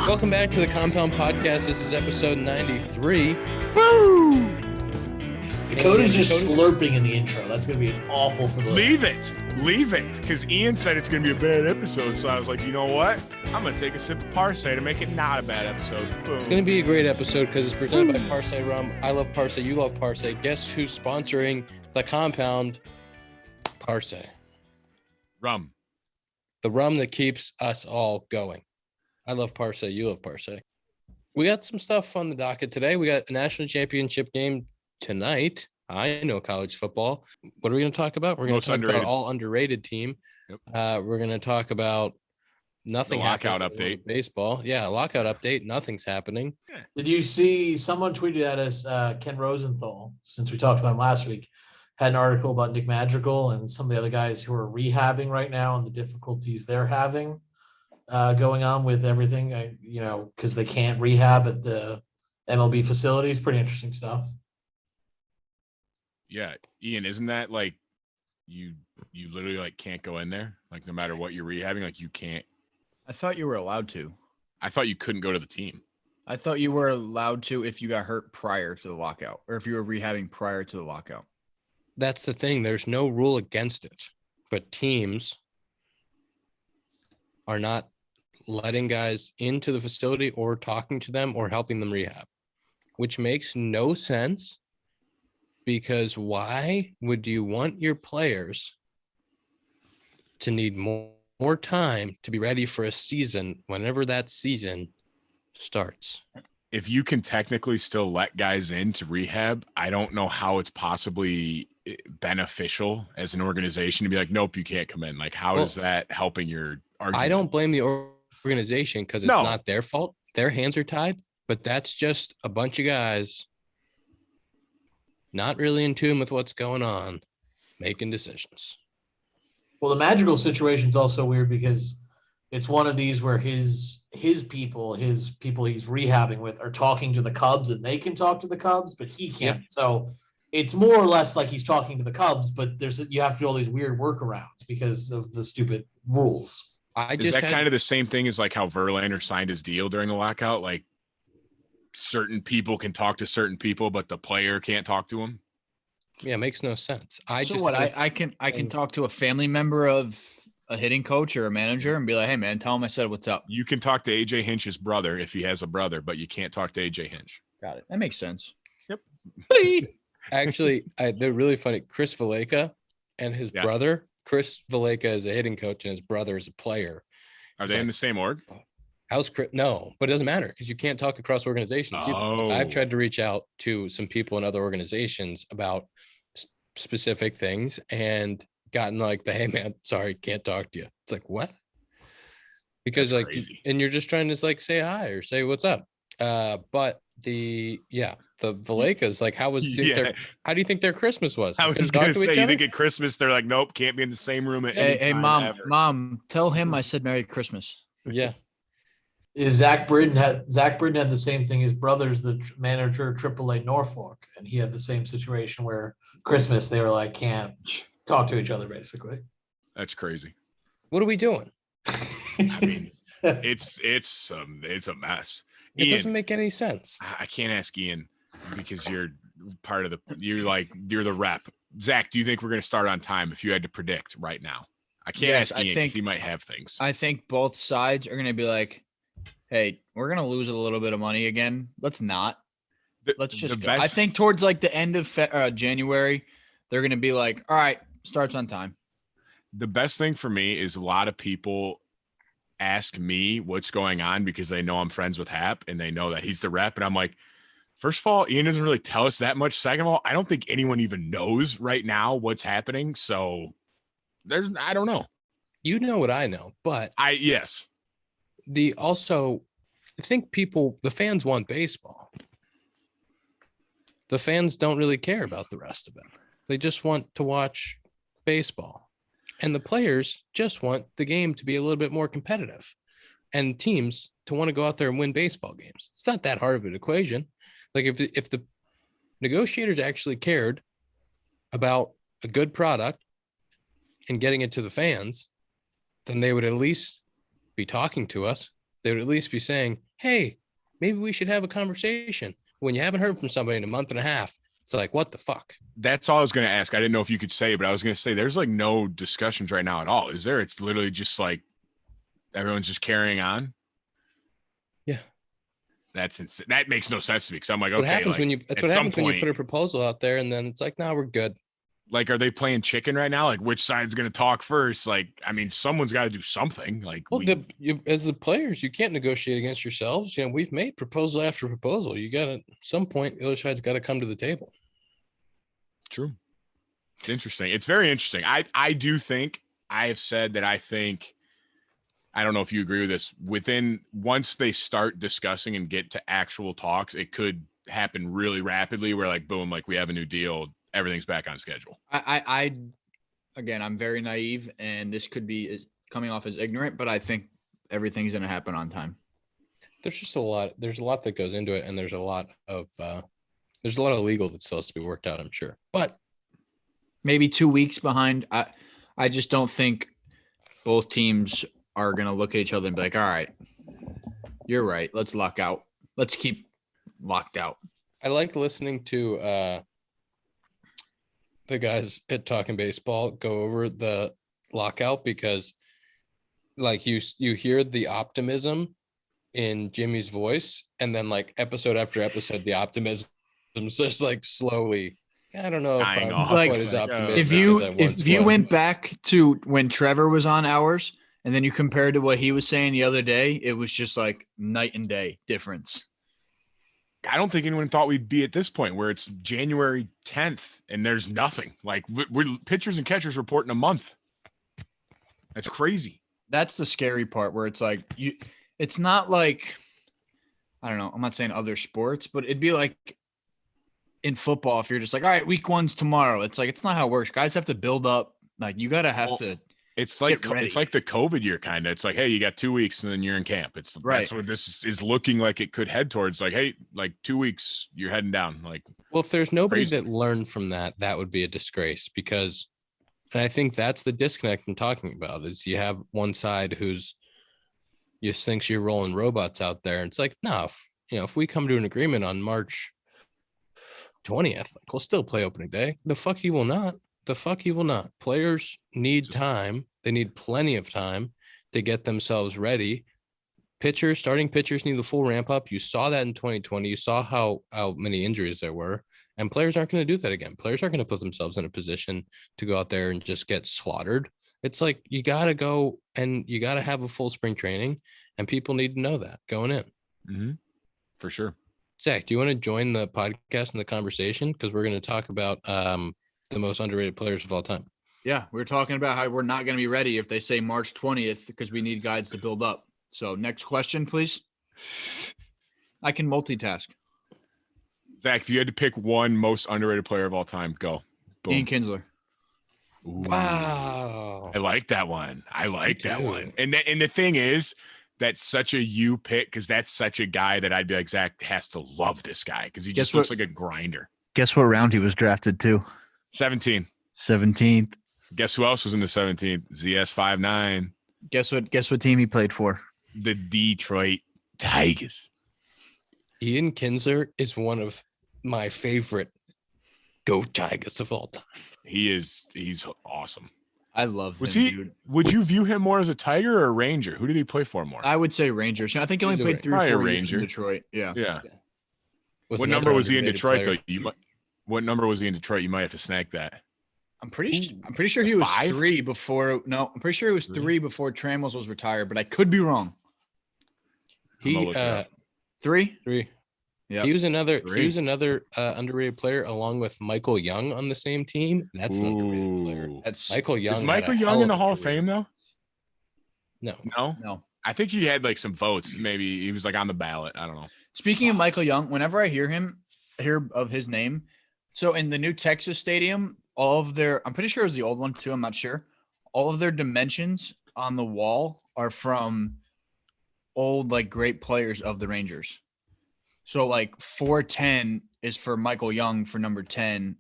Welcome back to the Compound Podcast. This is episode 93. Woo! Dakota's just slurping in the intro. That's going to be awful for the Leave it. Because Ian said it's going to be a bad episode. So I was like, you know what? I'm going to take a sip of Parse to make it not a bad episode. Boom. It's going to be a great episode because it's presented by Parse Rum. I love Parse. You love Parse. Guess who's sponsoring the Compound? Parse. Rum. The rum that keeps us all going. I love Parse. You love Parse. We got some stuff on the docket today. We got a national championship game tonight. I know college football. What are we going to talk about? We're going to talk about all underrated team. Yep. We're going to talk about nothing. The lockout update. Baseball. Yeah, lockout update. Nothing's happening. Did you see someone tweeted at us, Ken Rosenthal, since we talked about him last week, had an article about Nick Madrigal and some of the other guys who are rehabbing right now and the difficulties they're having going on with everything, because they can't rehab at the MLB facilities. Pretty interesting stuff. Yeah, Ian, isn't that like you literally like can't go in there? Like no matter what you're rehabbing, like you can't. I thought you were allowed to. I thought you couldn't go to the team. I thought you were allowed to if you got hurt prior to the lockout or if you were rehabbing prior to the lockout. That's the thing. There's no rule against it, but teams are not letting guys into the facility or talking to them or helping them rehab, which makes no sense. Because why would you want your players to need more time to be ready for a season whenever that season starts? If you can technically still let guys in to rehab, I don't know how it's possibly beneficial as an organization to be like, nope, you can't come in. Like, how is that helping your argument? I don't blame the organization because it's not their fault. Their hands are tied, but that's just a bunch of guys not really in tune with what's going on, making decisions. Well, the Madrigal situation is also weird because it's one of these where his people he's rehabbing with are talking to the Cubs and they can talk to the Cubs, but he can't. Yep. So it's more or less like he's talking to the Cubs, but you have to do all these weird workarounds because of the stupid rules. Is that kind of the same thing as like how Verlander signed his deal during the lockout? Like certain people can talk to certain people, but the player can't talk to them. Yeah, it makes no sense. I can talk to a family member of a hitting coach or a manager and be like, hey man, tell him I said what's up. You can talk to AJ Hinch's brother if he has a brother, but you can't talk to AJ Hinch. Got it. That makes sense. Yep. Actually, they're really funny. Chris Valleca and his brother. Chris Valleca is a hitting coach and his brother is a player. Are they in the same org? How's Chris? No, but it doesn't matter because you can't talk across organizations. Oh. I've tried to reach out to some people in other organizations about specific things and gotten like the, hey man, sorry, can't talk to you. It's like, what? Because that's like, crazy. And you're just trying to like say hi or say what's up. But the Vallecas, like, how do you think their Christmas was? I was going to say, you think at Christmas they're like, nope, can't be in the same room at any time. Hey, mom, tell him I said Merry Christmas. Yeah. Zach Britton had the same thing. His brother's the manager of AAA Norfolk, and he had the same situation where Christmas they were like can't talk to each other basically. That's crazy. What are we doing? I mean, it's a mess. It doesn't make any sense. I can't ask Ian because you're part of you're the rep. Zach, do you think we're going to start on time if you had to predict right now? I can't ask Ian because he might have things. I think both sides are going to be like, hey, we're going to lose a little bit of money again. Let's not. Let's just go. I think towards like the end of January, they're going to be like, all right, starts on time. The best thing for me is a lot of people ask me what's going on because they know I'm friends with Happ and they know that he's the rep. And I'm like, first of all, Ian doesn't really tell us that much. Second of all, I don't think anyone even knows right now what's happening. So I don't know. You know what I know, but yes. I think the fans want baseball. The fans don't really care about the rest of it. They just want to watch baseball. And the players just want the game to be a little bit more competitive and teams to want to go out there and win baseball games. It's not that hard of an equation. Like if the negotiators actually cared about a good product and getting it to the fans, then they would at least be talking to us. They would at least be saying, hey, maybe we should have a conversation. When you haven't heard from somebody in a month and a half, it's like, what the fuck? That's all I was going to ask. I didn't know if you could say, but I was going to say there's like no discussions right now at all. Is there? It's literally just like everyone's just carrying on. Yeah. That makes no sense to me. Cause I'm like, What okay, happens like, when you, that's what happens when you put a proposal out there and then it's like, no, we're good. Like, are they playing chicken right now? Like, which side's going to talk first? Like, I mean, someone's got to do something. Like, well, as the players, you can't negotiate against yourselves. You know, we've made proposal after proposal. You got to, at some point, the other side's got to come to the table. True. It's interesting. It's very interesting. I do think, I have said that I think, I don't know if you agree with this, once they start discussing and get to actual talks, it could happen really rapidly where like, boom, like we have a new deal. Everything's back on schedule. Again, I'm very naive and this could be coming off as ignorant, but I think everything's going to happen on time. There's just a lot that goes into it. And there's a lot of legal that still has to be worked out, I'm sure, but maybe 2 weeks behind. I just don't think both teams are going to look at each other and be like, all right, you're right. Let's lock out. Let's keep locked out. I like listening to the guys at Talking Baseball go over the lockout because like you hear the optimism in Jimmy's voice and then like episode after episode, the optimism is just like slowly, I don't know if I'm like, quite as optimistic. If you went back to when Trevor was on ours and then you compared to what he was saying the other day, it was just like night and day difference. I don't think anyone thought we'd be at this point where it's January 10th and there's nothing. Like we're pitchers and catchers report in a month. That's crazy. That's the scary part where it's like it's not like, I don't know, I'm not saying other sports, but it'd be like in football, if you're just like, all right, week 1's tomorrow. It's like, it's not how it works. Guys have to build up. Like you got to have to. It's like the COVID year kind of. It's like, hey, you got 2 weeks and then you're in camp. It's right. That's what this is looking like. It could head towards like, hey, like 2 weeks, you're heading down. Like, well, if there's nobody that learned from that, that would be a disgrace because, and I think that's the disconnect I'm talking about is you have one side who's just thinks you're rolling robots out there. And it's like, no, if we come to an agreement on March 20th, we'll still play opening day. The fuck you will not. Players need time. They need plenty of time to get themselves ready. Starting pitchers need the full ramp up. You saw that in 2020. You saw how many injuries there were. And players aren't going to do that again. Players aren't going to put themselves in a position to go out there and just get slaughtered. It's like you got to go and you got to have a full spring training. And people need to know that going in. Mm-hmm. For sure. Zach, do you want to join the podcast and the conversation? Because we're going to talk about the most underrated players of all time. Yeah, we were talking about how we're not going to be ready if they say March 20th because we need guys to build up. So next question, please. I can multitask. Zach, if you had to pick one most underrated player of all time, go. Boom. Ian Kinsler. Ooh, wow. I like that one. And the thing is, that's such a you pick because that's such a guy that I'd be like, Zach has to love this guy because he just looks like a grinder. Guess what round he was drafted to? 17th. Guess who else was in the 17th? ZS59. Guess what team he played for? The Detroit Tigers. Ian Kinsler is one of my favorite Go Tigers of all time. He's awesome. I love him, dude. Would you view him more as a Tiger or a Ranger? Who did he play for more? I would say Rangers. I think he only played 3 or 4 years in Detroit. Yeah. What number was he in Detroit though? What number was he in Detroit? You might have to snag that. I'm pretty sure he was 3 before. No, I'm pretty sure he was 3 before Trammels was retired, but I could be wrong. He 3. Yeah, he was another underrated player along with Michael Young on the same team. That's an underrated player. That's Michael Young. Is Michael Young in the Hall of Fame though? No. I think he had like some votes. Maybe he was like on the ballot. I don't know. Speaking of Michael Young, whenever I hear of his name, so in the new Texas stadium, I'm pretty sure it was the old one too. I'm not sure. All of their dimensions on the wall are from old, like great players of the Rangers. So like 410 is for Michael Young for number 10.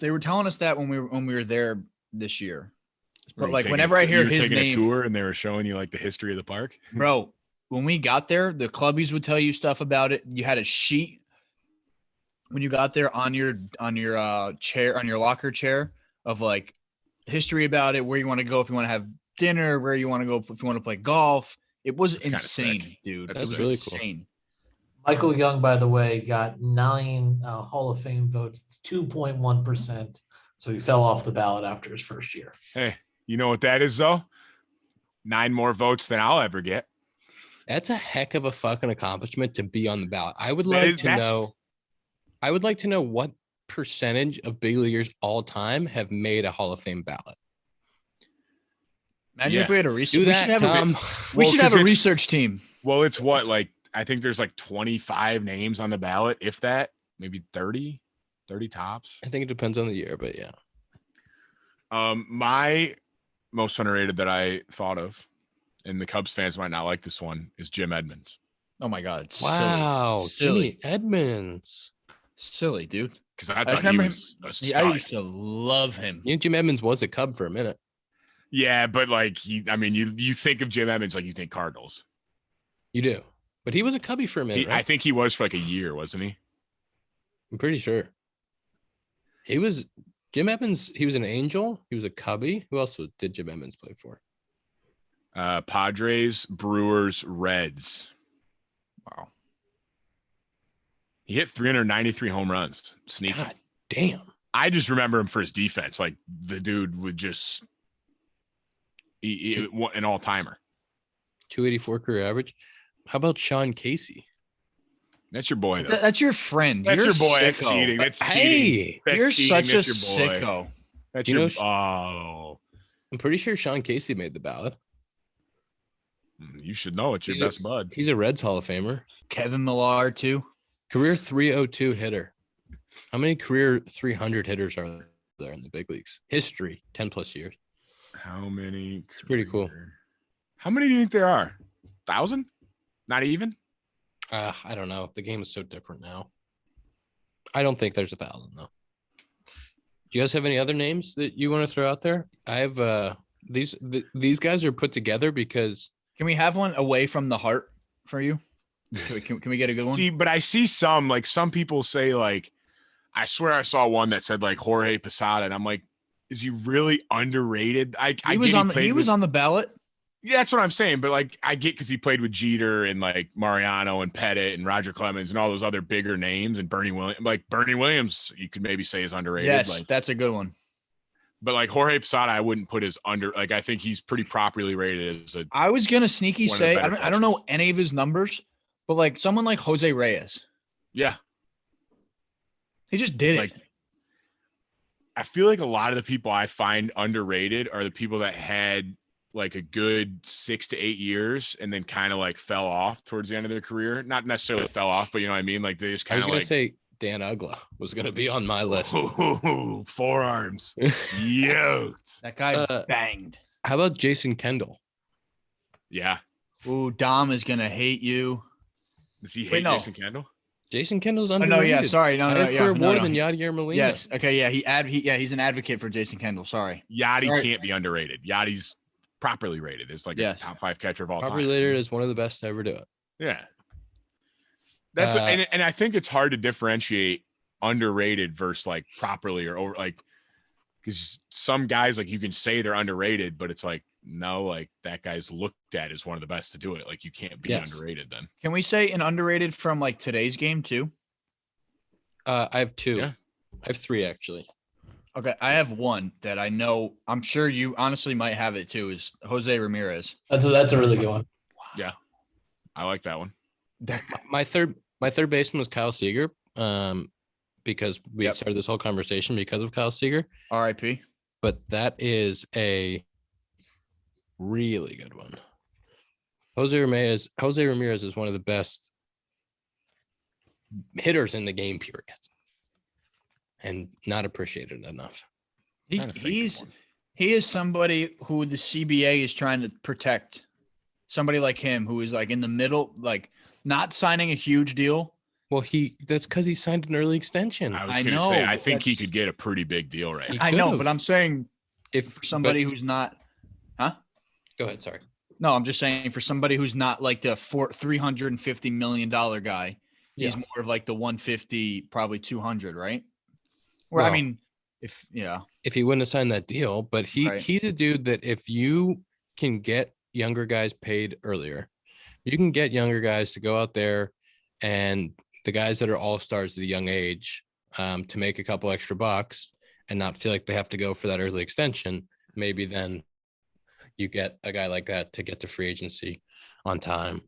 They were telling us that when we were there this year. But like whenever I hear his name, taking a tour and they were showing you like the history of the park, bro. when we got there, the clubbies would tell you stuff about it. You had a sheet when you got there on your chair, on your locker chair, of like history about it, where you want to go if you want to have dinner, where you want to go if you want to play golf. It was insane, dude. That's was really insane. Cool. Michael Young, by the way, got 9 Hall of Fame votes. It's 2.1%. So he fell off the ballot after his first year. Hey, you know what that is, though? 9 more votes than I'll ever get. That's a heck of a fucking accomplishment to be on the ballot. I would like to know what percentage of big leaguers all time have made a Hall of Fame ballot. Imagine if we had a research. Do that, we should have a research team. Well, it's what, like, I think there's like 25 names on the ballot, if that, maybe 30 tops. I think it depends on the year, but yeah. My most underrated that I thought of, and the Cubs fans might not like this one, is Jim Edmonds. Oh my God. Wow. Silly. Jimmy Edmonds. Silly, dude. Because I thought he was a stud. I used to love him. You know, Jim Edmonds was a Cub for a minute. Yeah, but like you think of Jim Edmonds like you think Cardinals. You do. But he was a Cubby for a minute, right? I think he was for like a year, wasn't he? I'm pretty sure. He was Jim Edmonds. He was an Angel. He was a Cubby. Who else did Jim Edmonds play for? Padres, Brewers, Reds. Wow. He hit 393 home runs. Sneaky. God damn. I just remember him for his defense. Like, the dude would just an all-timer. 284 career average. How about Sean Casey? That's your boy, though. That's your friend. That's your boy. Sicko. That's cheating. That's cheating. That's you're cheating. such a sicko. That's you your know, I'm pretty sure Sean Casey made the ballot. You should know it's your best bud. He's a Reds Hall of Famer. Kevin Millar, too. Career 302 hitter. How many career 300 hitters are there in the big leagues? History, 10 plus years. How many? It's pretty cool. How many do you think there are? 1,000? Not even? I don't know. The game is so different now. I don't think there's 1,000 though. Do you guys have any other names that you want to throw out there? I have these guys are put together because. Can we have one away from the heart for you? Can we get a good one? See, but I see some people say, like, I swear I saw one that said like Jorge Posada, and I'm like, is he really underrated? He was on the ballot. Yeah, that's what I'm saying. But like, I get because he played with Jeter and like Mariano and Pettit and Roger Clemens and all those other bigger names, and Bernie Williams. Like Bernie Williams, you could maybe say is underrated. Yes, like, that's a good one. But like Jorge Posada, I wouldn't put as under. Like, I think he's pretty properly rated as a. I was gonna sneaky say I don't know any of his numbers, but like someone like Jose Reyes. Yeah. He just did it. I feel like a lot of the people I find underrated are the people that had like a good 6 to 8 years and then kind of like fell off towards the end of their career. Not necessarily fell off, but you know what I mean? Like, they just kind of I was going to say Dan Uggla was going to be on my list. Ooh, forearms. Yoked. That guy banged. How about Jason Kendall? Yeah. Ooh, Dom is going to hate you. Does he hate Jason Kendall? Jason Kendall's underrated. Oh, no, yeah, sorry. No, more than Yadier Molina. Yes. Okay, yeah, he's an advocate for Jason Kendall. Sorry. Yadi can't be underrated. Yadi's properly rated. It's like a top 5 catcher of all time. Properly rated is one of the best to ever do it. Yeah. That's and I think it's hard to differentiate underrated versus like properly or over, like, because some guys, like, you can say they're underrated, but it's like, no, like, that guy's looked at as one of the best to do it. Like, you can't be underrated then. Can we say an underrated from like today's game too? I have 2. Yeah. I have 3 actually. Okay, I have one that I know. I'm sure you honestly might have it too. Is Jose Ramirez? That's a really good one. Wow. Yeah, I like that one. My third baseman was Kyle Seager. Because we started this whole conversation because of Kyle Seager. R.I.P. But that is a really good one. Jose Ramirez is one of the best hitters in the game, period. And not appreciated enough. He is somebody who the CBA is trying to protect. Somebody like him who is like in the middle, like not signing a huge deal. Well, that's because he signed an early extension. I was going to say, I think he could get a pretty big deal right now. I know, but I'm saying if somebody who's not, huh? Go ahead. Sorry. No, I'm just saying for somebody who's not like the $350 million guy, he's more of like the 150, probably 200, right? Where, Well, I mean, if he wouldn't have signed that deal, but he's a dude that if you can get younger guys paid earlier, you can get younger guys to go out there and the guys that are all-stars at a young age to make a couple extra bucks and not feel like they have to go for that early extension. Maybe then you get a guy like that to get to free agency on time.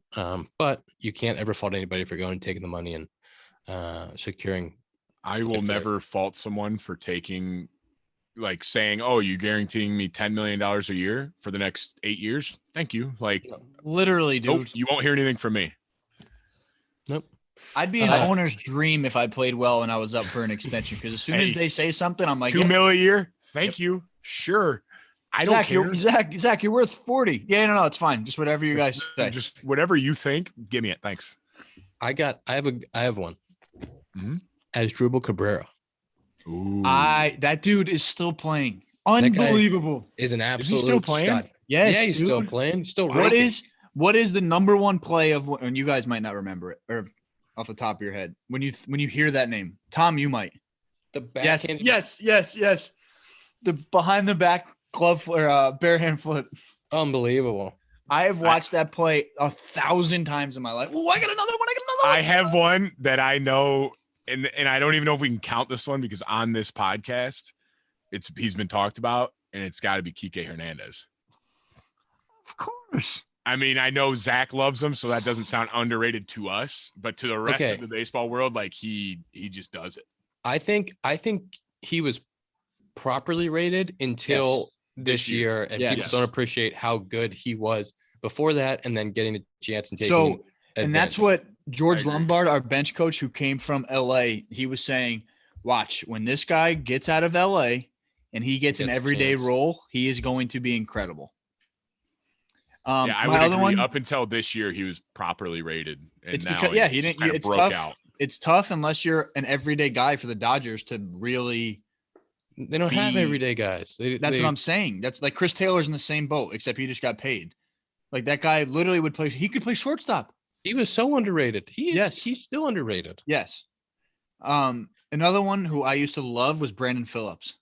But you can't ever fault anybody for going and taking the money and securing. I will never fault someone for taking, like saying, "Oh, you guaranteeing me $10 million a year for the next 8 years? Thank you." Like, literally, dude, nope, you won't hear anything from me. Nope. I'd be an owner's dream if I played well and I was up for an extension. Because as soon as they say something, I'm like, $2 million a year. Thank you. Sure. I don't care. Zach, you're worth 40. Yeah, no, it's fine. Just whatever you guys say. Just whatever you think. Give me it. Thanks. I have one. Mm-hmm. As Duvall Cabrera. Ooh. That dude is still playing. Unbelievable. Is an absolute still playing? stud. Yes, yeah, he's dude. still playing. He's still what is the number one play of, and you guys might not remember it or off the top of your head when you hear that name? Tom, you might. The backhand. Yes. The behind the back glove or barehand flip. Unbelievable. I have watched that play 1,000 times in my life. Oh, I got another one. I have one that I know, and I don't even know if we can count this one because on this podcast, he's been talked about, and it's got to be Kiki Hernandez. Of course. I mean, I know Zach loves him, so that doesn't sound underrated to us, but to the rest of the baseball world, like he just does it. I think he was properly rated until this year, and people don't appreciate how good he was before that, and then getting a chance and taking. And that's what George Lombard, our bench coach who came from LA, he was saying, watch, when this guy gets out of LA and he gets an everyday role, he is going to be incredible. I would agree. Up until this year, he was properly rated. And it's now because, he didn't. It's tough. Out. It's tough unless you're an everyday guy for the Dodgers to really. They don't have everyday guys. That's what I'm saying. That's like Chris Taylor's in the same boat, except he just got paid. Like that guy literally would play. He could play shortstop. He was so underrated. He's still underrated. Yes. Another one who I used to love was Brandon Phillips.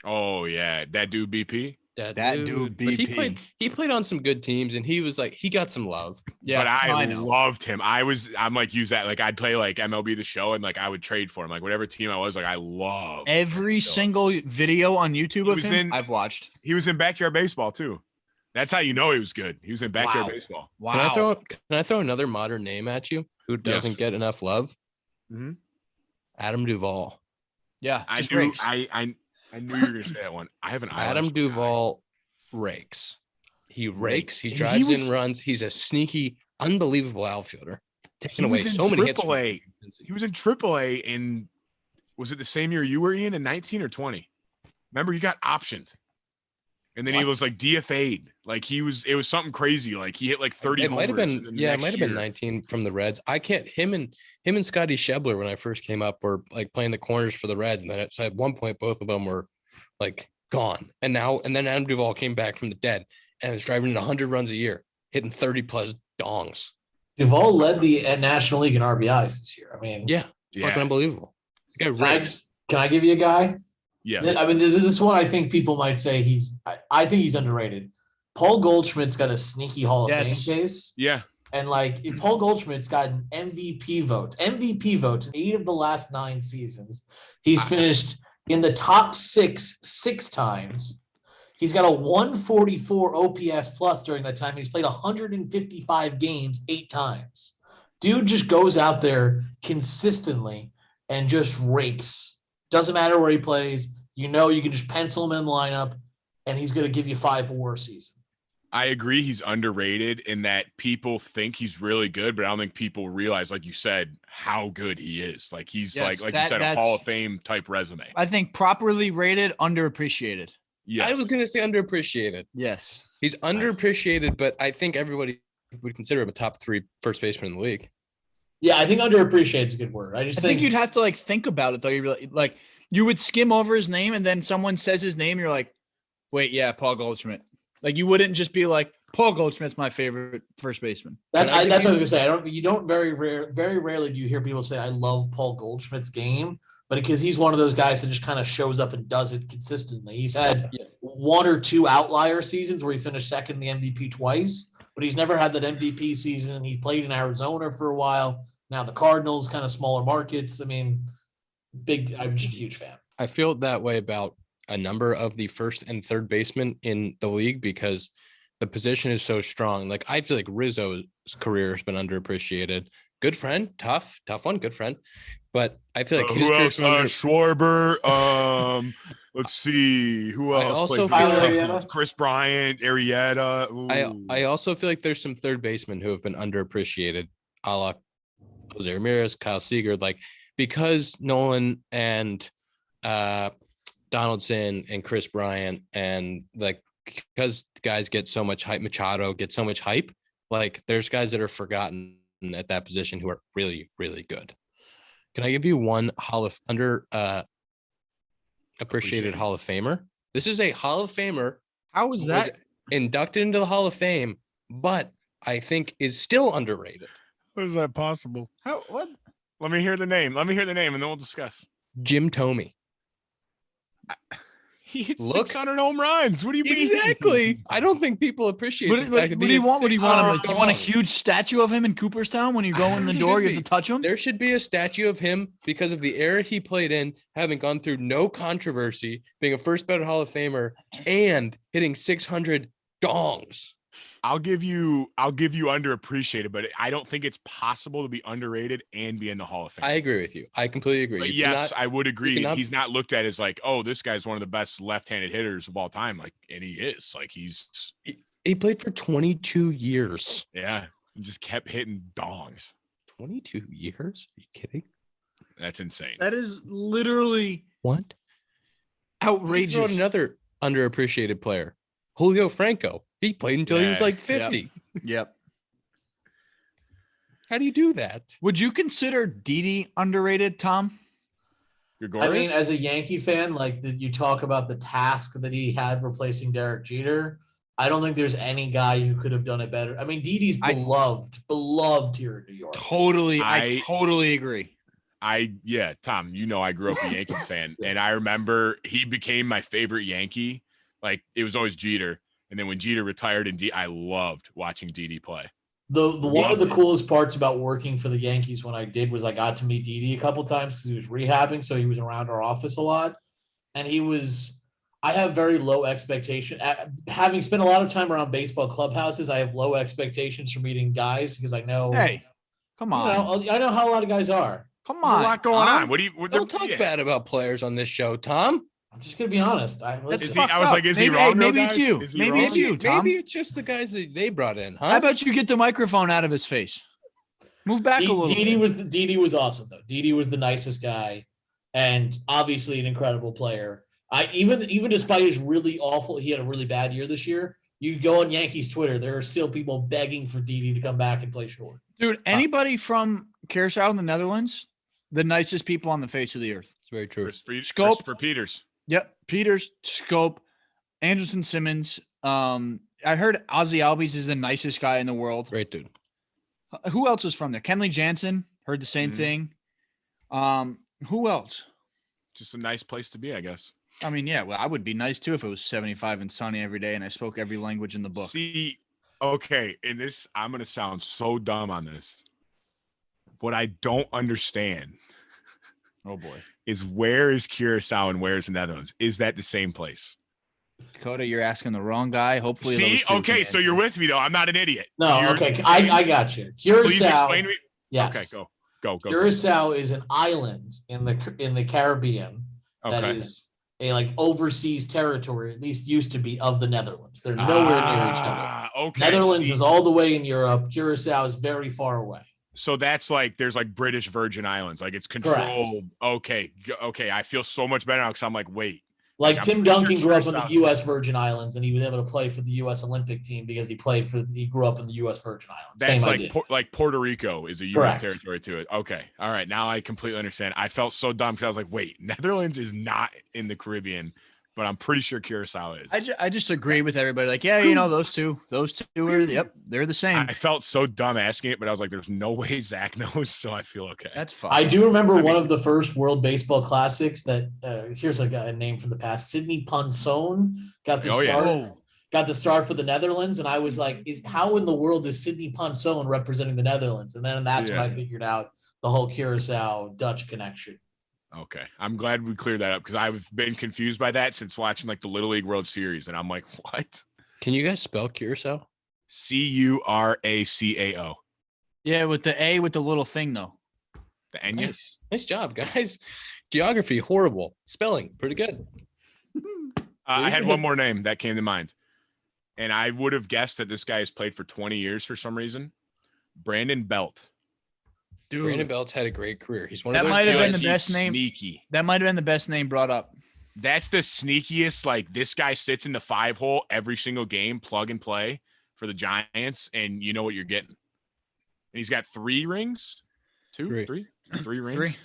Oh yeah, that dude BP. That dude BP. But he played on some good teams, and he was like he got some love. Yeah, but I loved him. I'm like use that like I'd play like MLB the Show, and like I would trade for him. Like whatever team I was, like I love every single video on YouTube of him. I've watched. He was in Backyard Baseball too. That's how you know he was good. He was in Backyard Baseball. Wow. Can I throw another modern name at you who doesn't get enough love? Mm-hmm. Adam Duvall. Yeah, I knew you were gonna say that one. I have an Adam Duvall rakes. He rakes. He drives in runs. He's a sneaky, unbelievable outfielder. Taking away so many hits. He was in AAA in, was it the same year you were in 19 or 20? Remember, you got optioned. And then he was like DFA'd. Like it was something crazy. Like he hit like 30 It might have been, it might have been 19 from the Reds. I can't, him and Scotty Schebler, when I first came up, were like playing the corners for the Reds. And then at one point, both of them were like gone. And then Adam Duvall came back from the dead and was driving in 100 runs a year, hitting 30 plus dongs. Duvall led the National League in RBIs this year. I mean, fucking unbelievable. The guy rakes. Can I give you a guy? Yeah. I mean, this one I think people might say I think he's underrated. Paul Goldschmidt's got a sneaky Hall of Fame case. Yeah. And like Paul Goldschmidt's got an MVP votes in 8 of the last 9 seasons. He's finished in the top 6 times. He's got a 144 OPS plus during that time. He's played 155 games 8 times. Dude just goes out there consistently and just rakes. Doesn't matter where he plays. You can just pencil him in the lineup, and he's going to give you 5 WAR season. I agree. He's underrated in that people think he's really good, but I don't think people realize, like you said, how good he is. Like he's like you said, a Hall of Fame type resume. I think properly rated, underappreciated. Yeah, I was going to say underappreciated. Yes. He's underappreciated, but I think everybody would consider him a top 3 first baseman in the league. Yeah, I think underappreciated is a good word. I think you'd have to like think about it though. You really like you would skim over his name and then someone says his name, you're like, wait, yeah, Paul Goldschmidt. Like you wouldn't just be like Paul Goldschmidt's my favorite first baseman. That's what I was gonna say. Very rarely do you hear people say I love Paul Goldschmidt's game, but because he's one of those guys that just kind of shows up and does it consistently. He's had one or two outlier seasons where he finished second in the MVP twice, but he's never had that MVP season. He played in Arizona for a while. Now the Cardinals, kind of smaller markets. I mean, I'm just a huge fan. I feel that way about a number of the first and third basemen in the league because the position is so strong. Like I feel like Rizzo's career has been underappreciated. Good friend, tough one, good friend. But I feel like his who else? Schwarber. Let's see who else. I also feel like Chris Bryant, Arrieta. I also feel like there's some third basemen who have been underappreciated, a la Jose Ramirez, Kyle Seager, like because Nolan and Donaldson and Chris Bryant and like because guys get so much hype, Machado gets so much hype, like there's guys that are forgotten at that position who are really, really good. Can I give you one appreciated Hall of Famer? This is a Hall of Famer. How is that? Was inducted into the Hall of Fame, but I think is still underrated. How is that possible? What? Let me hear the name, and then we'll discuss. Jim Tomy. He hit 600 home runs. What do you mean? Exactly. I don't think people appreciate the fact that what do you want? What do you want? You want a huge statue of him in Cooperstown when you go in the door, you have to touch him? There should be a statue of him because of the era he played in, having gone through no controversy, being a first ballot Hall of Famer, and hitting 600 dongs. I'll give you underappreciated, but I don't think it's possible to be underrated and be in the Hall of Fame. I agree with you. I completely agree. But yes, I would agree. He's not looked at as like, oh, this guy's one of the best left-handed hitters of all time. Like, and he is. Like, he played for 22 years. Yeah, he just kept hitting dongs. 22 years? Are you kidding? That's insane. That is literally what? Outrageous. Another underappreciated player, Julio Franco. He played until he was like 50. Yep. How do you do that? Would you consider Didi underrated, Tom? I mean, as a Yankee fan, like you talk about the task that he had replacing Derek Jeter. I don't think there's any guy who could have done it better. I mean, Didi's beloved here in New York. I totally agree. Tom, I grew up a Yankees fan, and I remember he became my favorite Yankee. Like it was always Jeter. And then when Jeter retired, I loved watching Didi play. The one of the coolest parts about working for the Yankees when I did was I got to meet Didi a couple times because he was rehabbing, so he was around our office a lot. And I have very low expectation. Having spent a lot of time around baseball clubhouses, I have low expectations for meeting guys because I know. Hey, come on! I know how a lot of guys are. Come on, there's a lot going on. Don't talk bad about players on this show, Tom. I'm just gonna be honest. Is he wrong? Maybe it's you. Maybe it's you, Tom. Maybe it's just the guys that they brought in, huh? How about you get the microphone out of his face? Move back a little bit. Didi was awesome though. Didi was the nicest guy, and obviously an incredible player. Even despite his really awful, he had a really bad year this year. You go on Yankees Twitter, there are still people begging for Didi to come back and play short. Dude, anybody from Curaçao in the Netherlands, the nicest people on the face of the earth. It's very true. Scope for Peters. Yep, Peters, Scope, Anderson Simmons. I heard Ozzy Albies is the nicest guy in the world. Great dude. Who else was from there? Kenley Jansen, heard the same thing. Who else? Just a nice place to be, I guess. I mean, yeah, well, I would be nice too if it was 75 and sunny every day and I spoke every language in the book. See, okay, and this, I'm going to sound so dumb on this. What I don't understand. Oh, boy. Is where is Curaçao and where is the Netherlands? Is that the same place? Dakota, you're asking the wrong guy. Hopefully, see, okay, so you're with me though. I'm not an idiot. No, okay, I got you. Curacao. Please explain to me. Yes. Okay, go. Curacao is an island in the Caribbean that is a overseas territory, at least used to be, of the Netherlands. They're nowhere near each other. Okay. Netherlands is all the way in Europe. Curacao is very far away. So that's there's British Virgin Islands, it's controlled. Correct. Okay. I feel so much better now because I'm wait. Tim Duncan grew up in the U.S. Virgin Islands, and he was able to play for the U.S. Olympic team because he grew up in the U.S. Virgin Islands. That's same idea. Puerto Rico is a U.S. territory to it. Okay, all right. Now I completely understand. I felt so dumb because I was wait, Netherlands is not in the Caribbean. but I'm pretty sure Kurosawa is. I just agree with everybody. Like, yeah, you know, those two are, yep, they're the same. I felt so dumb asking it, but I was like, there's no way Zach knows, so I feel okay. That's fine. I do remember one of the first World Baseball Classics that here's like a name from the past. Sidney Ponson got the start. Got the start for the Netherlands, and I was like, how in the world is Sidney Ponson representing the Netherlands? And then that's when I figured out the whole Curacao Dutch connection. Okay. I'm glad we cleared that up because I've been confused by that since watching like the Little League World Series. And I'm like, what? Can you guys spell Curacao? Curacao. Yeah, with the A with the little thing though. The Enya? Nice job, guys. Geography, horrible. Spelling, pretty good. I had one more name that came to mind. And I would have guessed that this guy has played for 20 years for some reason. Brandon Belt. Dude, Brandon Belt's had a great career. He's one of those. That might have been the best name. Sneaky. That might have been the best name brought up. That's the sneakiest. Like, this guy sits in the 5-hole every single game, plug and play for the Giants, and you know what you're getting. And he's got 3 rings. 3 rings. 3.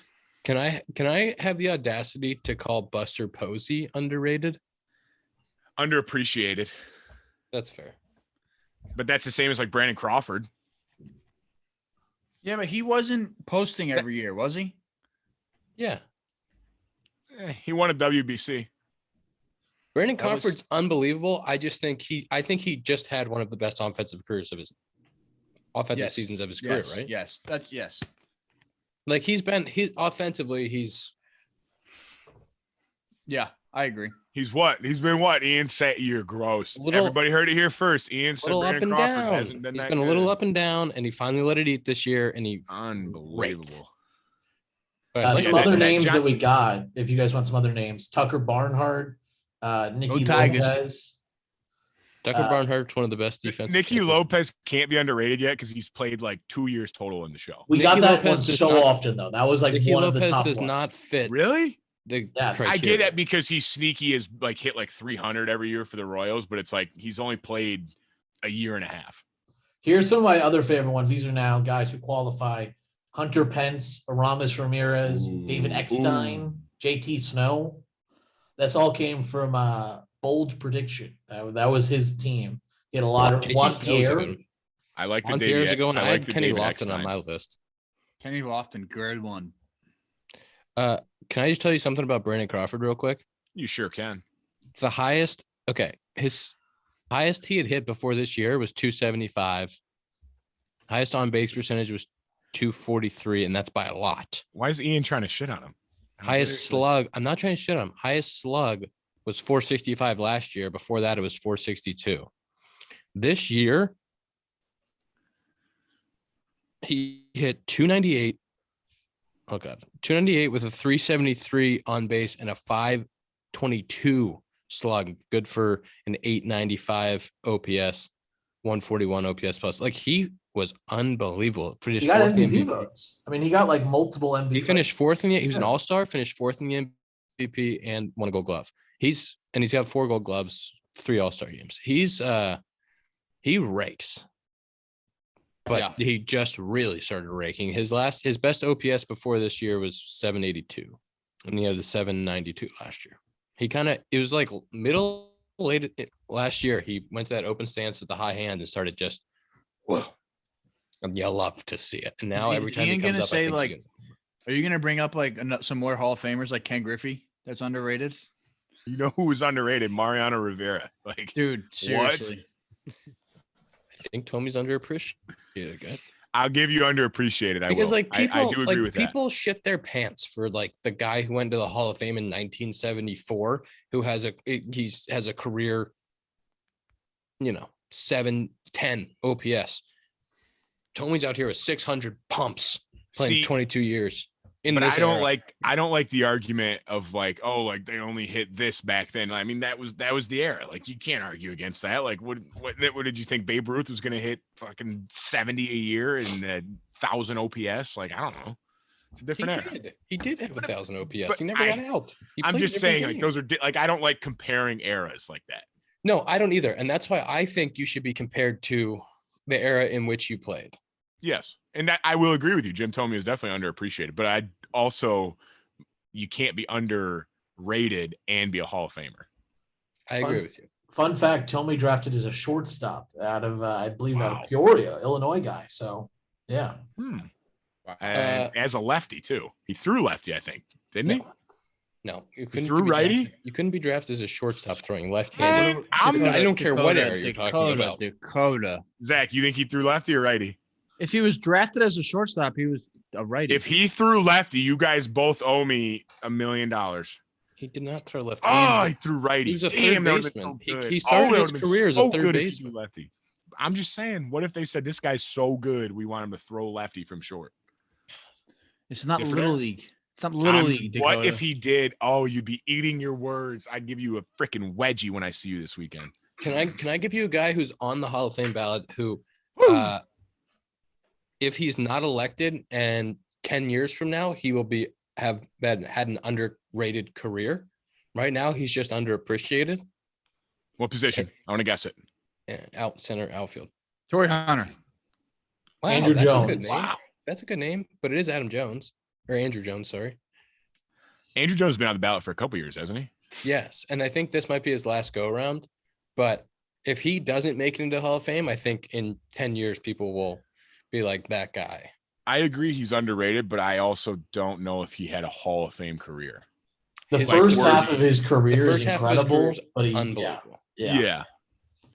Can I have the audacity to call Buster Posey underrated? Underappreciated. That's fair. But that's the same as like Brandon Crawford. Yeah, but he wasn't posting every year, was he? Yeah. He won a WBC. Brandon Crawford's unbelievable. I think he just had one of the best offensive careers of his seasons of his career, right? Yes. Yes. Like he's offensively. Yeah, I agree. He's what? He's been what? Ian said you're gross. Everybody heard it here first. Ian said Brandon Crawford hasn't been that good. He's been a little up and down, and he finally let it eat this year, and he unbelievable. Some other names that we got, if you guys want some other names, Tucker Barnhart, Nicky Lopez. Tucker Barnhart's one of the best defensive. Nicky Lopez can't be underrated yet because he's played like 2 years total in the show. We got that one so often though. That was like one of the top ones. Nicky Lopez does not fit. Really? I get it because he's sneaky as like hit like 300 every year for the Royals, but it's like he's only played a year and a half. Here's some of my other favorite ones. These are now guys who qualify: Hunter Pence, Aramis Ramirez, David Eckstein, JT Snow. This all came from Bold Prediction. That was his team. He had a lot of Juan Pierre. I like the David. I like Kenny Lofton on my list. Kenny Lofton, good one. Can I just tell you something about Brandon Crawford real quick? You sure can. His highest he had hit before this year was 275. Highest on base percentage was 243, and that's by a lot. Why is Ian trying to shit on him? Highest slug. I'm not trying to shit on him. Highest slug was 465 last year. Before that, it was 462. This year, he hit 298. Oh, God. 298 with a 373 on base and a 522 slug. Good for an 895 OPS, 141 OPS plus. Like, he was unbelievable. For just he got MVP votes. I mean, he got like multiple MVP. He finished fourth in the. He was an all-star, finished fourth in the MVP, and won a Gold Glove. He's got 4 Gold Gloves, 3 All-Star games. He rakes. But he just really started raking. His best OPS before this year was 782, and he had the 792 last year. It was like late last year. He went to that open stance with the high hand and started just whoa. And you love to see it. And now every time he comes up, are you gonna bring up like some more Hall of Famers like Ken Griffey? That's underrated. You know who was underrated? Mariano Rivera. Like, dude, seriously. What? I think Tomy's underappreciated. Good. I'll give you underappreciated. I do agree with that. People shit their pants for like the guy who went to the Hall of Fame in 1974, who has a career, 710 OPS. Tomy's out here with 600 pumps, playing 22 years. But I don't like the argument of like, oh, like they only hit this back then. I mean, that was the era. Like, you can't argue against that. Like, what did you think Babe Ruth was going to hit fucking 70 a year and 1,000 OPS? Like, I don't know. It's a different era. He did hit 1,000 OPS. He never got out. I'm just saying, like, those are like, I don't like comparing eras like that. No, I don't either. And that's why I think you should be compared to the era in which you played. Yes. And that I will agree with you. Jim Tomy is definitely underappreciated, but you can't be underrated and be a Hall of Famer. I agree with you. Fun fact: Tomy drafted as a shortstop out of, I believe, out Wow. of Peoria, Illinois guy. So, yeah. And as a lefty too, he threw lefty, I think, didn't he? No, you He threw righty. You couldn't be drafted as a shortstop throwing left-handed. I don't care what area you're talking about. Dakota. Zach, you think he threw lefty or righty? If he was drafted as a shortstop, he was a righty. If he threw lefty, you guys both owe me $1 million. He did not throw lefty. Oh, he threw righty. He was a Damn, third that baseman. so He started his career as a third good baseman. Lefty. I'm just saying, what if they said this guy's so good, we want him to throw lefty from short? It's not Different little era. league. It's not little league. Dakota. What if he did? Oh, you'd be eating your words. I'd give you a freaking wedgie when I see you this weekend. Can I give you a guy who's on the Hall of Fame ballot who, if he's not elected and 10 years from now, he will had an underrated career. Right now, he's just underappreciated. What position? I want to guess it. Out center, outfield. Torrey Hunter. Wow, Andrew that's Jones. A good name. Wow. That's a good name, but it is Adam Jones or Andrew Jones. Sorry. Andrew Jones has been on the ballot for a couple years, hasn't he? Yes, and I think this might be his last go around. But if he doesn't make it into Hall of Fame, I think in 10 years people will be like that guy. I agree he's underrated, but I also don't know if he had a Hall of Fame career. The first half of his career is incredible, but unbelievable. Yeah.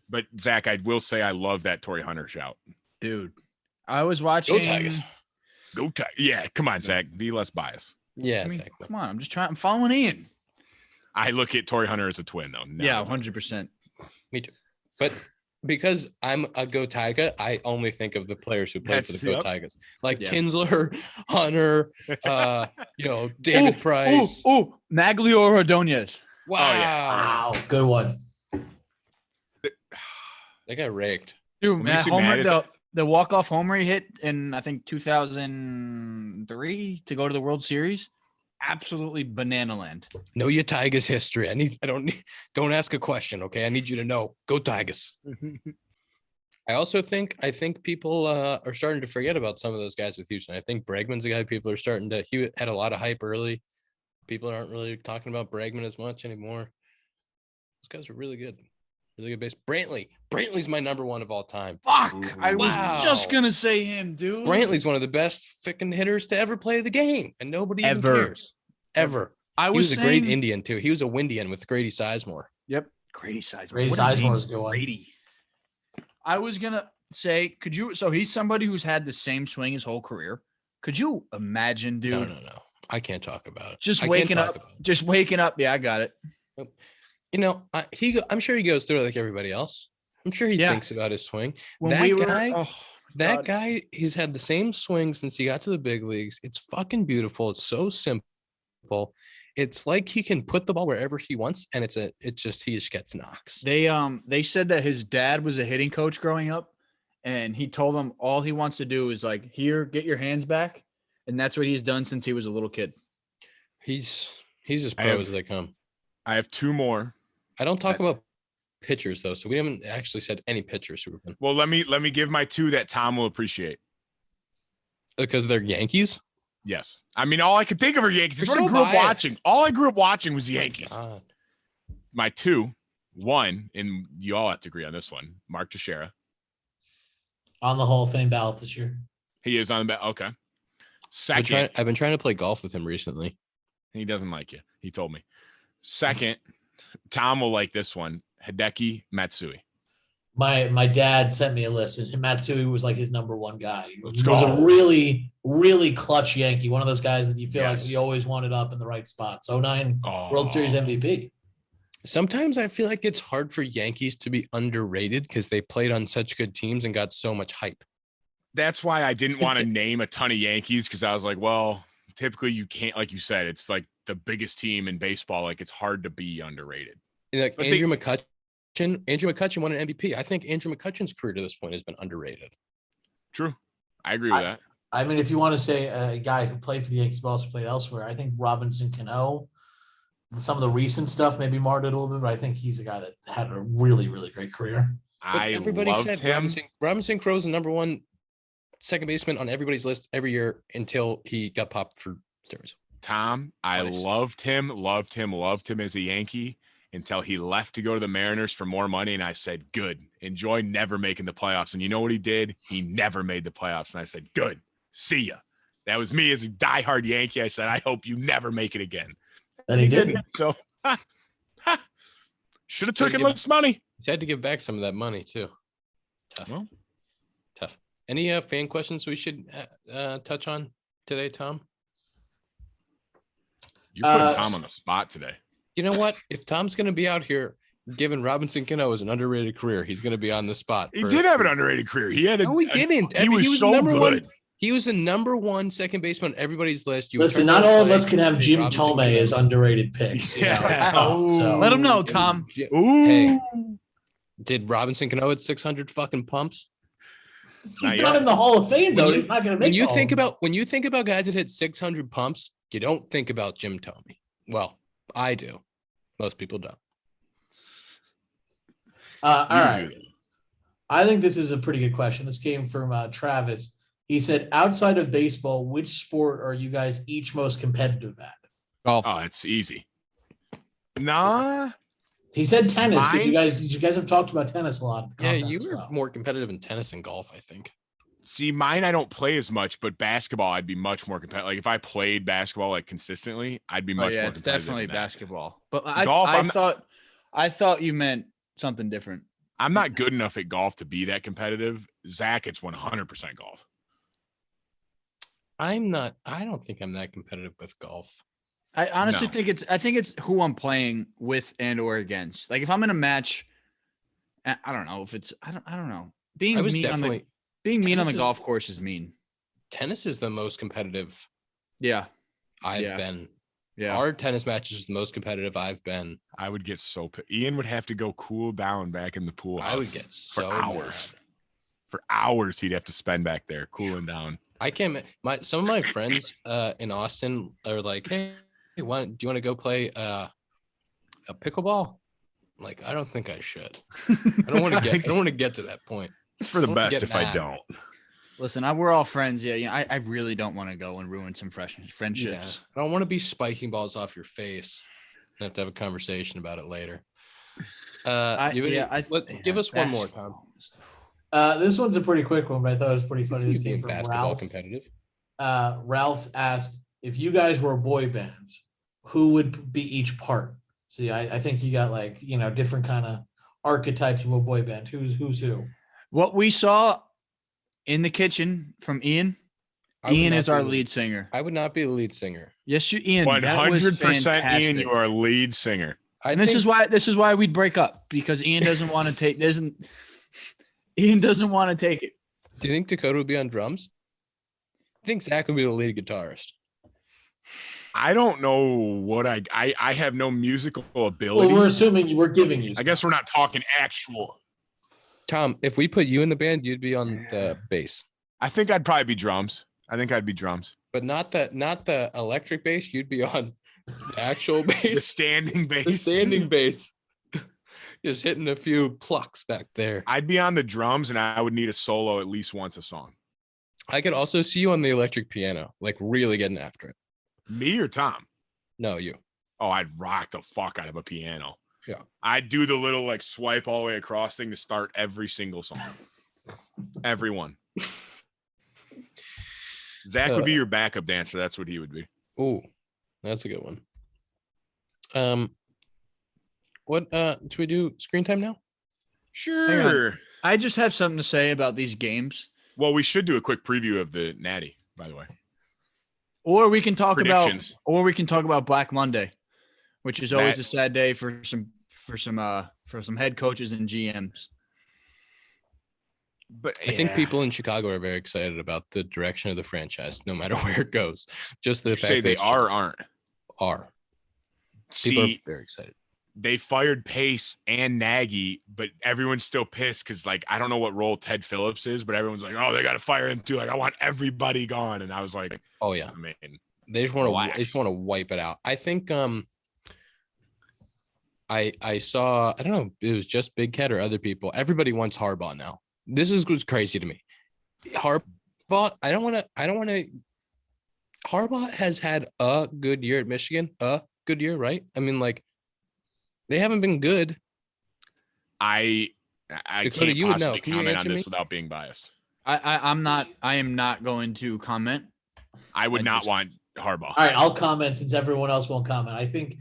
But Zach, I will say I love that Torrey Hunter shout. Dude, I was watching. Go Tigers. Go Tigers. Yeah, come on, Zach. Be less biased. Yeah, I mean, exactly. come on. I'm following Ian. I look at Torrey Hunter as a twin, though. Yeah, 100%. Me too. But because I'm a Go Tiger, I only think of the players who played for the Go Tigers, like Kinsler, Hunter, David Price. Oh, Maglio Ordonez. Wow. Oh, yeah. Wow, good one. They got raked. Dude, that homer, the walk-off homer he hit in, I think, 2003 to go to the World Series. Absolutely banana land. Know your Tigers history. Don't ask a question, okay? I need you to know. Go Tigers. I think people are starting to forget about some of those guys with Houston. I think Bregman's a guy people are starting to. He had a lot of hype early. People aren't really talking about Bregman as much anymore. Those guys are really good. Really good base. Brantley's my number one of all time. Fuck. Ooh. I was just going to say him, dude. Brantley's one of the best freaking hitters to ever play the game, and nobody even cares. Ever. He was a great Indian, too. He was a Windian with Grady Sizemore. Yep. Grady Sizemore. Grady Sizemore is a good one. Grady. I was going to say, so he's somebody who's had the same swing his whole career. Could you imagine, dude? No. I can't talk about it. Just waking up. Yeah, I got it. I'm sure he goes through it like everybody else. I'm sure he thinks about his swing. That guy, he's had the same swing since he got to the big leagues. It's fucking beautiful. It's so simple. It's like he can put the ball wherever he wants, and he just gets knocks. They said that his dad was a hitting coach growing up, and he told him all he wants to do is like, here, get your hands back, and that's what he's done since he was a little kid. He's as pro as they come. I have two more. I don't talk about pitchers though, so we haven't actually said any pitchers who have been. Well, let me give my two that Tom will appreciate. Because they're Yankees? Yes. I mean, all I could think of are Yankees. That's what I grew up watching. All I grew up watching was the Yankees. My two, one, and you all have to agree on this one, Mark Teixeira. On the Hall of Fame ballot this year. He is on the ballot. Okay. Second. I've been trying to play golf with him recently. He doesn't like you. He told me. Second, Tom will like this one, Hideki Matsui. My dad sent me a list, and Matsui was like his number one guy. He was go. a really, really clutch Yankee. One of those guys that you feel like he always wanted up in the right spots. 09 World Series MVP. Sometimes I feel like it's hard for Yankees to be underrated because they played on such good teams and got so much hype. That's why I didn't want to name a ton of Yankees, because I was like, well, typically you can't, like you said, it's like the biggest team in baseball. Like it's hard to be underrated. Like Andrew McCutchen won an MVP. I think Andrew McCutchen's career to this point has been underrated. True. I agree with that. I mean, if you want to say a guy who played for the Yankees but also played elsewhere, I think Robinson Cano, some of the recent stuff maybe marred it a little bit, but I think he's a guy that had a really, really great career. Everybody loved him. Robinson Crowe's the number one second baseman on everybody's list every year until he got popped for steroids. Tom, I loved him as a Yankee until he left to go to the Mariners for more money. And I said, good. Enjoy never making the playoffs. And you know what he did? He never made the playoffs. And I said, good. See ya. That was me as a diehard Yankee. I said, I hope you never make it again. And he didn't. So should have taken less money. He had to give back some of that money too. Tough. Well, tough. Any fan questions we should touch on today, Tom? You're putting Tom on the spot today. You know what? If Tom's going to be out here giving Robinson Cano an underrated career, he's going to be on the spot. He did have an underrated career. He had no, he didn't. He was so good. He was the number one second baseman on everybody's list. Listen, not all of us can have Jim Tomy as underrated picks. Yeah. So. Let him know, Tom. Hey, did Robinson Cano at 600 fucking pumps? He's not in the Hall of Fame, though. He's not going to make it. When you think about guys that hit 600 pumps, you don't think about Jim Tomy. Well, I do. Most people don't. All right. I think this is a pretty good question. This came from Travis. He said, outside of baseball, which sport are you guys each most competitive at? Golf. Oh, it's easy. Nah. He said tennis because you guys have talked about tennis a lot. Yeah, you were more competitive in tennis and golf, I think. See, mine I don't play as much, but basketball I'd be much more competitive. Like if I played basketball like consistently, I'd be much more competitive. Definitely basketball. But golf, I thought you meant something different. I'm not good enough at golf to be that competitive. Zach, it's 100% golf. I'm not. I don't think I'm that competitive with golf. I honestly think it's who I'm playing with and or against. Like if I'm in a match, I don't know if it's I don't know. Being mean on the golf course is mean. Tennis is the most competitive. Yeah, I've been. Yeah, our tennis matches is the most competitive I've been. I would get so. Ian would have to go cool down back in the pool house. I would get so for hours. Mad. For hours, he'd have to spend back there cooling down. I can't. Some of my friends in Austin are like, "Hey, do you want to go play a pickleball?" Like, I don't think I should. I don't want to get to that point. It's for the best if I don't. Listen, we're all friends. Yeah, I really don't want to go and ruin some friendships. Yeah. I don't want to be spiking balls off your face. I have to have a conversation about it later. Give us one more, Tom. This one's a pretty quick one, but I thought it was pretty funny. This came from basketball Ralph. Competitive. Ralph asked, if you guys were boy bands, who would be each part? See, I think you got different kind of archetypes of a boy band. Who's who? What we saw in the kitchen from Ian. Ian is our lead singer. I would not be the lead singer. Yes, Ian. 100% Ian, you are a lead singer. This is why we'd break up, because Ian doesn't want to take Ian doesn't want to take it. Do you think Dakota would be on drums? I think Zach would be the lead guitarist. I don't know what I have no musical ability. Well, we're assuming we're giving you. I guess we're not talking actual. Tom, if we put you in the band, you'd be on the bass. I think I'd probably be drums. But not the electric bass. You'd be on the actual bass. The standing bass. The standing bass. Just hitting a few plucks back there. I'd be on the drums, and I would need a solo at least once a song. I could also see you on the electric piano, like really getting after it. Me or Tom? No, you. Oh, I'd rock the fuck out of a piano. Yeah. I'd do the little swipe all the way across thing to start every single song. Everyone. Zach would be your backup dancer. That's what he would be. Oh, that's a good one. What should we do? Screen time now? Sure. I just have something to say about these games. Well, we should do a quick preview of the Natty, by the way. Or we can talk about Black Monday, which is always a sad day for some head coaches and GMs. But I think people in Chicago are very excited about the direction of the franchise, no matter where it goes. Just the fact that they aren't. People are very excited. They fired Pace and Nagy, but everyone's still pissed because, I don't know what role Ted Phillips is, but everyone's like, oh, they got to fire him too. I want everybody gone. And I was like, oh, yeah. I mean, they just want to wipe it out. I think I saw, I don't know, it was just Big Cat or other people. Everybody wants Harbaugh now. This was crazy to me. Harbaugh, I don't want to. Harbaugh has had a good year at Michigan, a good year, right? I mean, They haven't been good. I Dakota, can't you would know. possibly Can you comment on answer this me? without being biased. I am not going to comment. I would not want Harbaugh. All right, I'll comment since everyone else won't comment. I think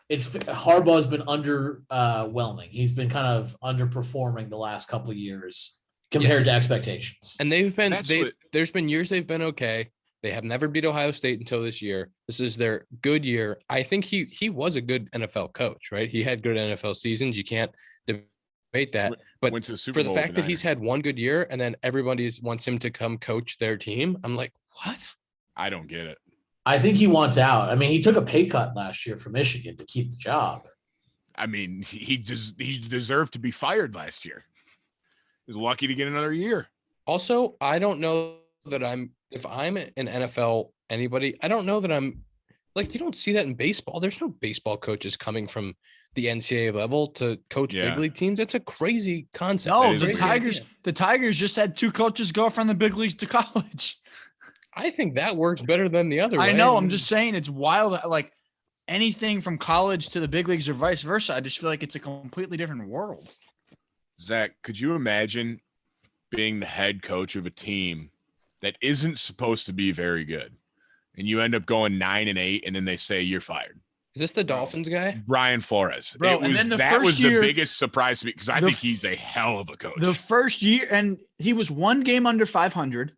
Harbaugh's been underwhelming. He's been kind of underperforming the last couple of years compared to expectations. And there's been years they've been okay. They have never beat Ohio State until this year. This is their good year. I think he was a good NFL coach, right? He had good NFL seasons. You can't debate that. But Went to the Super for the Bowl fact with that the he's Niners. had one good year and then everybody wants him to come coach their team, I'm like, what? I don't get it. I think he wants out. I mean, he took a pay cut last year for Michigan to keep the job. I mean, he deserved to be fired last year. He was lucky to get another year. Also, I don't know that if I'm an NFL anybody, I don't know that I'm like, you don't see that in baseball. There's no baseball coaches coming from the NCAA level to coach big league teams. That's a crazy concept. No, the Tigers just had 2 coaches go from the big leagues to college. I think that works better than the other way. I know. I'm just saying it's wild. Like anything from college to the big leagues or vice versa. I just feel like it's a completely different world. Zach, could you imagine being the head coach of a team that isn't supposed to be very good, and you end up going 9-8, and then they say you're fired? Is this the Dolphins guy? Brian Flores. Bro, and then that was the biggest surprise to me because I think he's a hell of a coach. The first year, and he was 1 game under 500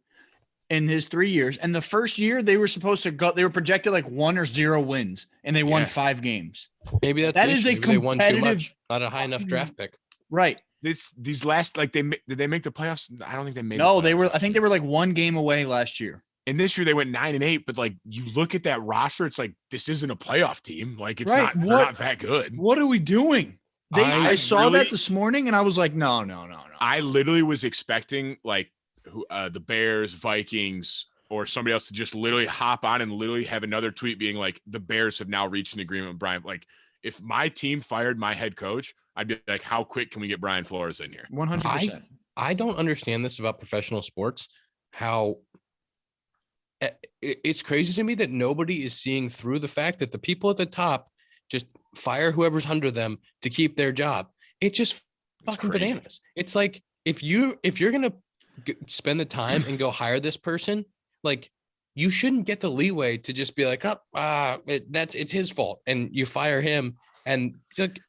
in his 3 years. And the first year they were supposed to go, they were projected like 1 or 0 wins, and they won 5 games. Maybe that's that is a competitive, they won too much, not a high enough draft pick. Right. These last, like, did they make the playoffs? I don't think they made. No, they were. I think they were like 1 game away last year. And this year they went 9-8. But like, you look at that roster, it's like this isn't a playoff team. Like, it's not. They're not that good. What are we doing? I saw that this morning, and I was like, no. I literally was expecting like the Bears, Vikings, or somebody else to just literally hop on and literally have another tweet being like, the Bears have now reached an agreement with Brian. Like, if my team fired my head coach, I'd be like, how quick can we get Brian Flores in here? 100%. I don't understand this about professional sports, how it's crazy to me that nobody is seeing through the fact that the people at the top just fire whoever's under them to keep their job. It's just fucking bananas. It's like, if you're going to spend the time and go hire this person, like, you shouldn't get the leeway to just be like, it's his fault, and you fire him. And like,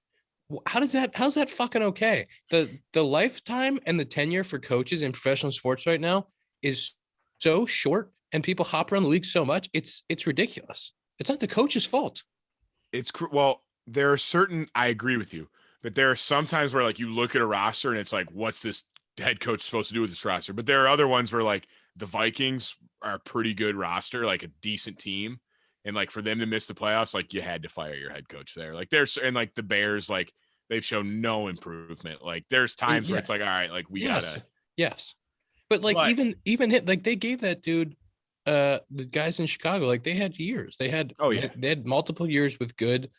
how's that fucking okay? The lifetime and the tenure for coaches in professional sports right now is so short, and people hop around the league so much. It's ridiculous. It's not the coach's fault. Well, there are certain, I agree with you, but there are some times where like you look at a roster and it's like, what's this head coach supposed to do with this roster? But there are other ones where like the Vikings are a pretty good roster, like a decent team. And like for them to miss the playoffs, like you had to fire your head coach there. Like and like the Bears, like they've shown no improvement. Like there's times where it's like, all right, like we gotta. Yes. But like even hit, like they gave that dude, the guys in Chicago, like they had years. They had they had multiple years with good.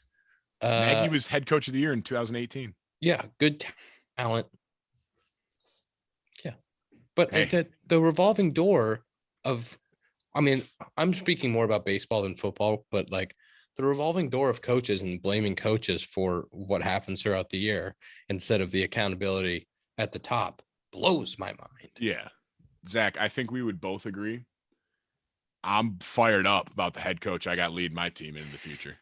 Nagy was head coach of the year in 2018. Yeah, good talent. Yeah, but the revolving door of, I mean, I'm speaking more about baseball than football, but like the revolving door of coaches and blaming coaches for what happens throughout the year instead of the accountability at the top blows my mind. Yeah, Zach, I think we would both agree. I'm fired up about the head coach I got lead my team into the future.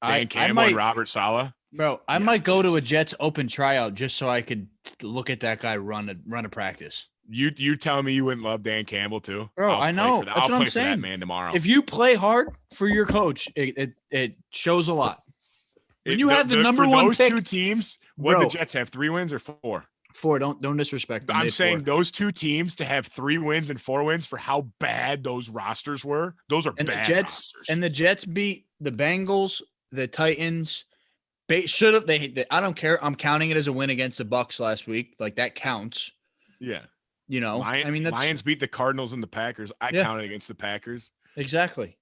Dan Campbell and Robert Saleh. Bro, I might go to a Jets open tryout just so I could look at that guy run a practice. You telling me you wouldn't love Dan Campbell too? Bro, I know. That's what I'm saying. For that man tomorrow. If you play hard for your coach, it shows a lot. When you have the number one those pick, 2 teams, what the Jets have 3 wins or 4? 4. Don't disrespect them. I'm saying those 2 teams to have 3 wins and 4 wins for how bad those rosters were. Those are bad rosters. And the Jets beat the Bengals, the Titans. They should have. I don't care. I'm counting it as a win against the Bucs last week. Like that counts. Yeah. You know, Lions beat the Cardinals and the Packers. I counted against the Packers. Exactly.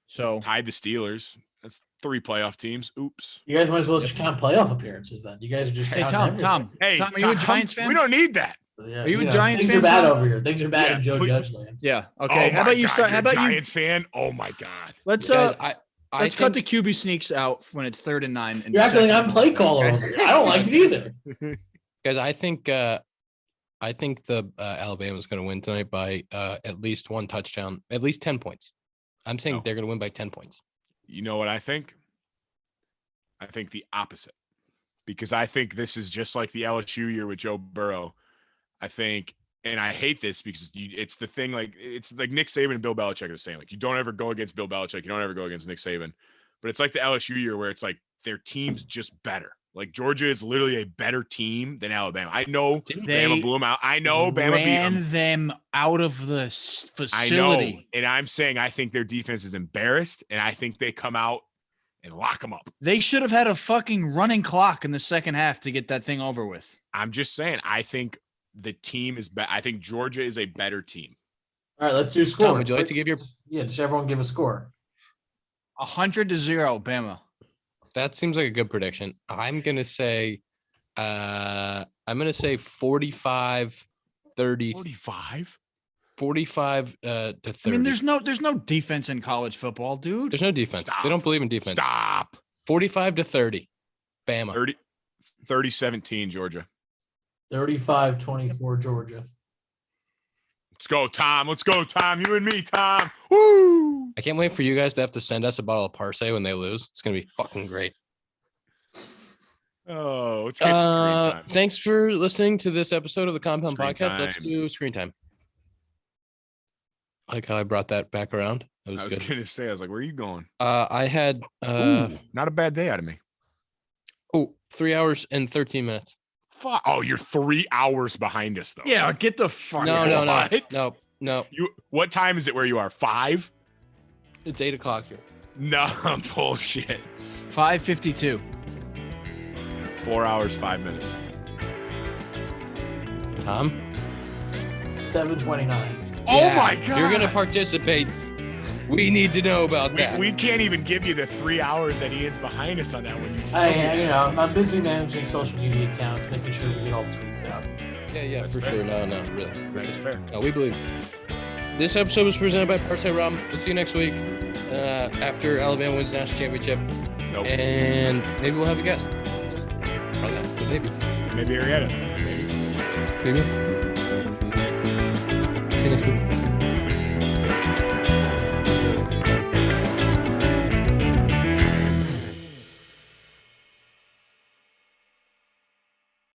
So tied the Steelers. That's 3 playoff teams. Oops. You guys might as well just count playoff appearances then. You guys are just Tom. Hey, Tom, are you a Giants fan? We don't need that. Yeah, are you a Giants fan? Things are bad over here. Things are bad in Joe Judge land. Yeah. Okay. How about you start? How about Giants fan? Oh my God. Let's guys, Let's cut the QB sneaks out when it's 3rd and 9. You're acting like I'm play caller over here. I don't like it either. Guys, I think the Alabama is going to win tonight by at least 1 touchdown, at least 10 points. I'm saying they're going to win by 10 points. You know what I think? I think the opposite, because I think this is just like the LSU year with Joe Burrow. I think, and I hate this because it's the thing, like it's like Nick Saban and Bill Belichick are saying, like, you don't ever go against Bill Belichick, you don't ever go against Nick Saban, but it's like the LSU year where it's like their team's just better. Like Georgia is literally a better team than Alabama. I know Bama blew them out. I know Bama ran them out of the facility. I know, and I'm saying I think their defense is embarrassed, and I think they come out and lock them up. They should have had a fucking running clock in the second half to get that thing over with. I'm just saying, I think the team is better. I think Georgia is a better team. All right, let's do score. Tom, would you like to give your? Yeah, just everyone give a score. 100-0, Bama. That seems like a good prediction. I'm gonna say 45-30. 45? 45 to 30. I mean, there's no defense in college football, dude. There's no defense. Stop. They don't believe in defense. Stop. 45 to 30. Bama. 30-17 Georgia. 35-24 Georgia. Let's go, Tom. Let's go, Tom. You and me, Tom. Woo! I can't wait for you guys to have to send us a bottle of Parse when they lose. It's gonna be fucking great. Oh, let's get screen time. Thanks for listening to this episode of the Compound Screen Podcast. time. Let's do screen time. I like how I brought that back around. That was I was good. gonna say, I was like, where are you going? I had Not a bad day out of me. 3 hours and 13 minutes. Fuck. Oh, you're 3 hours behind us, though. Yeah, get the fuck out. No. What time is it where you are? 5? It's 8 o'clock here. No, bullshit. 5:52. 4 hours, 5 minutes. Tom? 7:29. Oh my God. You're gonna participate. We need to know about that. We can't even give you the 3 hours that Ian's behind us on that one. I'm busy managing social media accounts, making sure we get all the tweets out. Yeah, That's for fair. sure. No, really. That's fair. No, we believe. This episode was presented by Parse Rum. We'll see you next week after Alabama wins the national championship. Nope. And maybe we'll have a guest. Probably not, but maybe. Maybe Arietta. Maybe. See you next week.